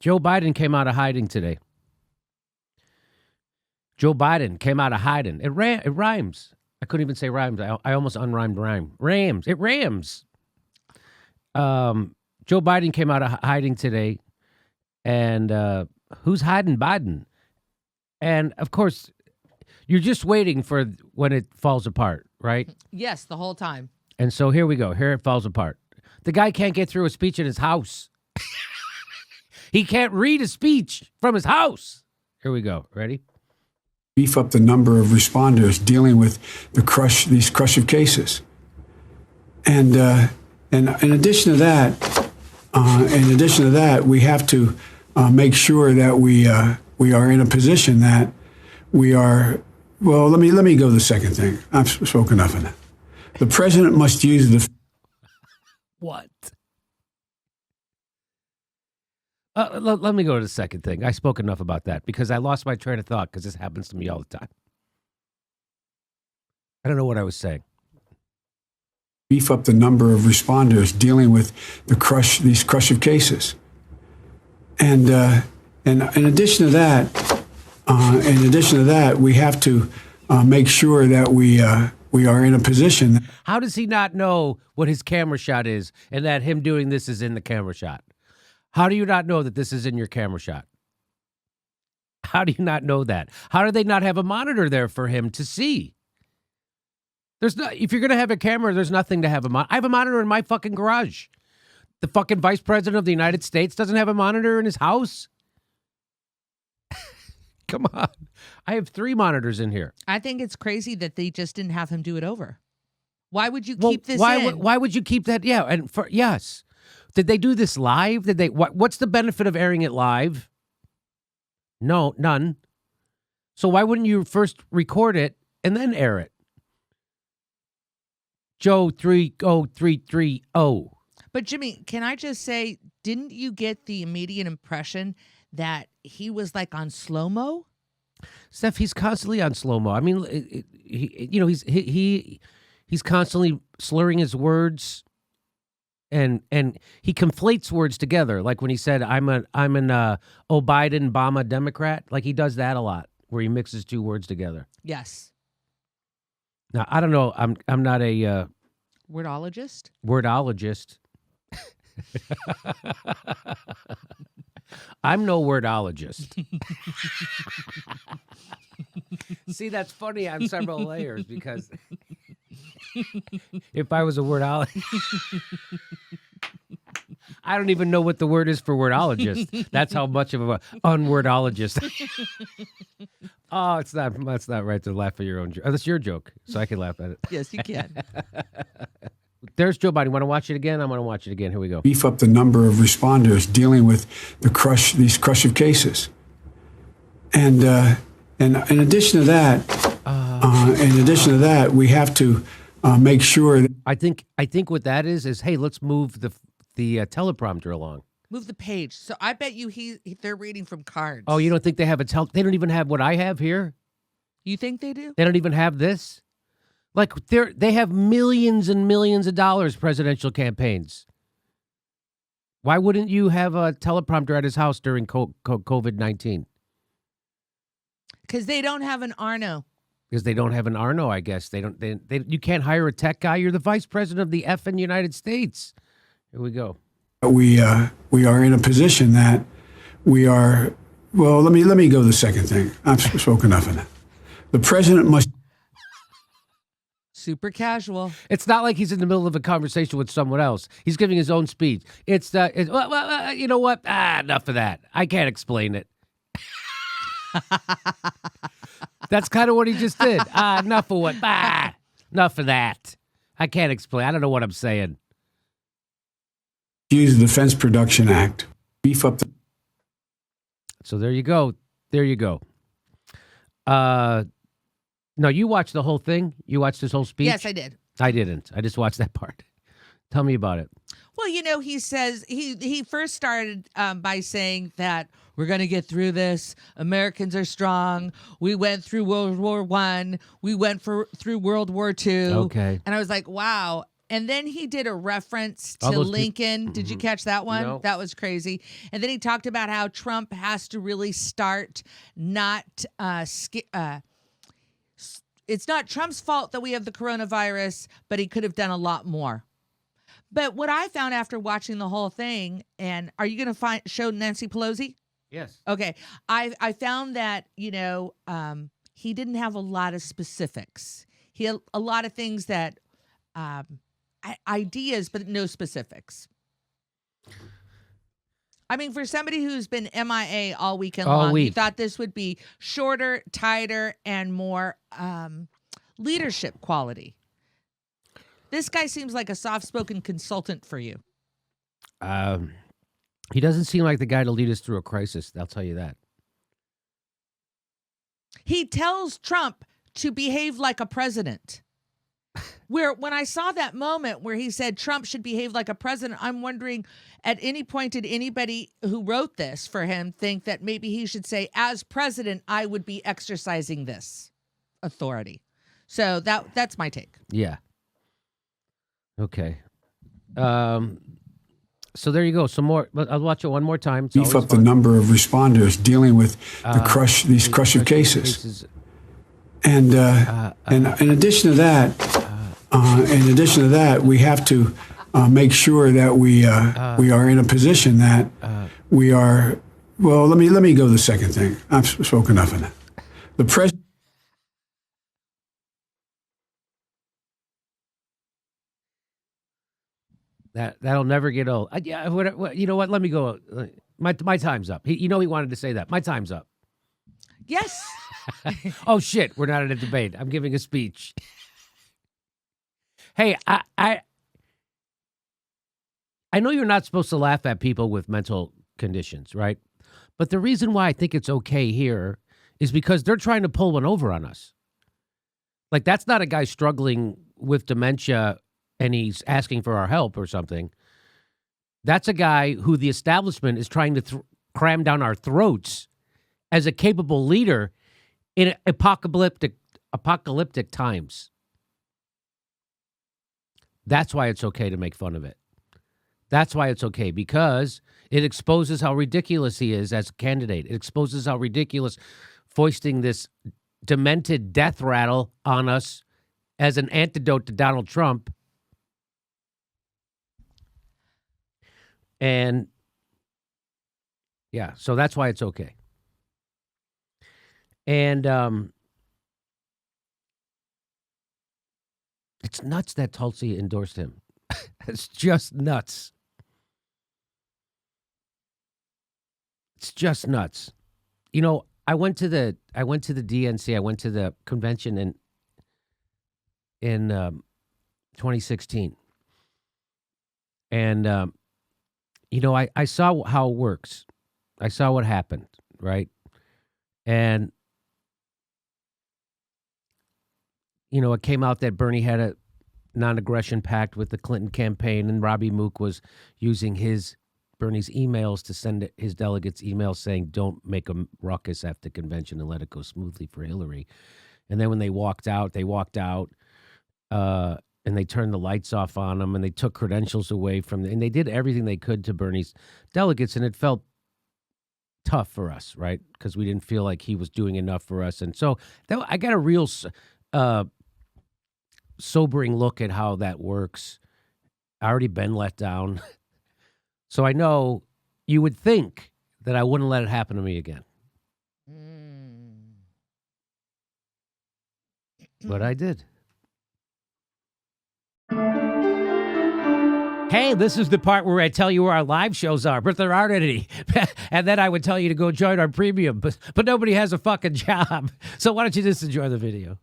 Joe Biden came out of hiding today. Joe Biden came out of hiding. It rhymes. I couldn't even say rhymes. I almost unrhymed rhyme. Rams. It rams. Joe Biden came out of hiding today. And who's hiding Biden? And, of course, you're just waiting for when it falls apart, right? Yes, the whole time. And so here we go. Here it falls apart. The guy can't get through a speech in his house. He can't read a speech from his house. Here we go. Ready? Beef up the number of responders dealing with these crush of cases. And in addition to that, we have to make sure that we are in a position that we are. Well, let me go to the second thing. I've spoken enough of that. The president must use the. What? Let me go to the second thing. I spoke enough about that because I lost my train of thought because this happens to me all the time. I don't know what I was saying. Beef up the number of responders dealing with these crush of cases. And in addition to that, we have to make sure that we are in a position. How does he not know what his camera shot is and that him doing this is in the camera shot? How do you not know that this is in your camera shot? How do you not know that? How do they not have a monitor there for him to see? If you're going to have a camera, there's nothing to have a monitor. I have a monitor in my fucking garage. The fucking vice president of the United States doesn't have a monitor in his house. Come on. I have 3 monitors in here. I think it's crazy that they just didn't have him do it over. Why would you keep this in? Why would you keep that? Yeah, and yes. Did they do this live? What's the benefit of airing it live? No, none. So why wouldn't you first record it and then air it? Joe 30330. But Jimmy, can I just say, didn't you get the immediate impression that he was like on slow-mo? Steph, he's constantly on slow-mo. I mean, he's constantly slurring his words. And he conflates words together, like when he said, "I'm an Biden Obama Democrat." Like he does that a lot, where he mixes 2 words together. Yes. Now I don't know. I'm not a wordologist. Wordologist. I'm no wordologist. See, that's funny on several layers because if I was a wordologist, I don't even know what the word is for wordologist. That's how much of an unwordologist. Oh, it's not right to laugh at your own joke. Oh, that's your joke, so I can laugh at it. Yes, you can. There's Joe Biden. Want to watch it again? I'm going to watch it again. Here we go. Beef up the number of responders dealing with these crush of cases. And in addition to that, we have to make sure. I think what that is hey, let's move the teleprompter along. Move the page. So I bet you they're reading from cards. Oh, you don't think they have they don't even have what I have here? You think they do? They don't even have this? Like they have millions and millions of dollars presidential campaigns. Why wouldn't you have a teleprompter at his house during COVID-19? Because they don't have an Arno. Because they don't have an Arno, I guess. You can't hire a tech guy. You're the vice president of the effing United States. Here we go. We are in a position that we are. Well, let me go to the second thing. I've spoken enough of that. The president must. Super casual. It's not like he's in the middle of a conversation with someone else. He's giving his own speech. You know what? Enough of that. I can't explain it. That's kind of what he just did. Enough of what? Enough of that. I can't explain. I don't know what I'm saying. Use the Defense Production Act. Beef up the. So there you go. There you go. No, you watched the whole thing? You watched his whole speech? Yes, I did. I didn't. I just watched that part. Tell me about it. Well, he says he first started by saying that we're going to get through this. Americans are strong. We went through World War I. We went through World War II. Okay. And I was like, wow. And then he did a reference All to those Lincoln. Did you catch that one? No. That was crazy. And then he talked about how Trump has to really start not it's not Trump's fault that we have the coronavirus, but he could have done a lot more. But what I found after watching the whole thing, and are you going to show Nancy Pelosi? Yes. Okay. I found that, he didn't have a lot of specifics. He had a lot of things that, ideas, but no specifics. I mean, for somebody who's been MIA all weekend long, you thought this would be shorter, tighter, and more leadership quality. This guy seems like a soft-spoken consultant for you. He doesn't seem like the guy to lead us through a crisis. I'll tell you that. He tells Trump to behave like a president. When I saw that moment where he said Trump should behave like a president, I'm wondering, at any point did anybody who wrote this for him think that maybe he should say, as president, I would be exercising this authority? So that's my take. Yeah. Okay. So there you go. Some more. I'll watch it one more time. Beef up the number of responders dealing with these crusher cases. And in addition to that, we have to make sure that we are in a position that we are. Well, let me go to the second thing. I've spoken enough of that. The president. That'll never get old. You know what? Let me go. My time's up. He wanted to say that. My time's up. Yes. Oh shit! We're not in a debate. I'm giving a speech. Hey, I know you're not supposed to laugh at people with mental conditions, right? But the reason why I think it's okay here is because they're trying to pull one over on us. Like, that's not a guy struggling with dementia and he's asking for our help or something. That's a guy who the establishment is trying to cram down our throats as a capable leader in apocalyptic times. That's why it's okay to make fun of it. That's why it's okay, because it exposes how ridiculous he is as a candidate. It exposes how ridiculous foisting this demented death rattle on us as an antidote to Donald Trump. And yeah, so that's why it's okay. And it's nuts that Tulsi endorsed him. It's just nuts. It's just nuts. You know, I went to the DNC. I went to the convention in 2016, and I saw how it works. I saw what happened, right? And it came out that Bernie had a non-aggression pact with the Clinton campaign, and Robbie Mook was using Bernie's emails to send his delegates emails saying, don't make a ruckus after the convention and let it go smoothly for Hillary. And then when they walked out, and they turned the lights off on them, and they took credentials away from them, and they did everything they could to Bernie's delegates, and it felt tough for us, right? Because we didn't feel like he was doing enough for us. And so I got a real sobering look at how that works. I already been let down. So I know you would think that I wouldn't let it happen to me again. But I did. Hey, this is the part where I tell you where our live shows are, but there aren't any. And then I would tell you to go join our premium, but nobody has a fucking job. So why don't you just enjoy the video?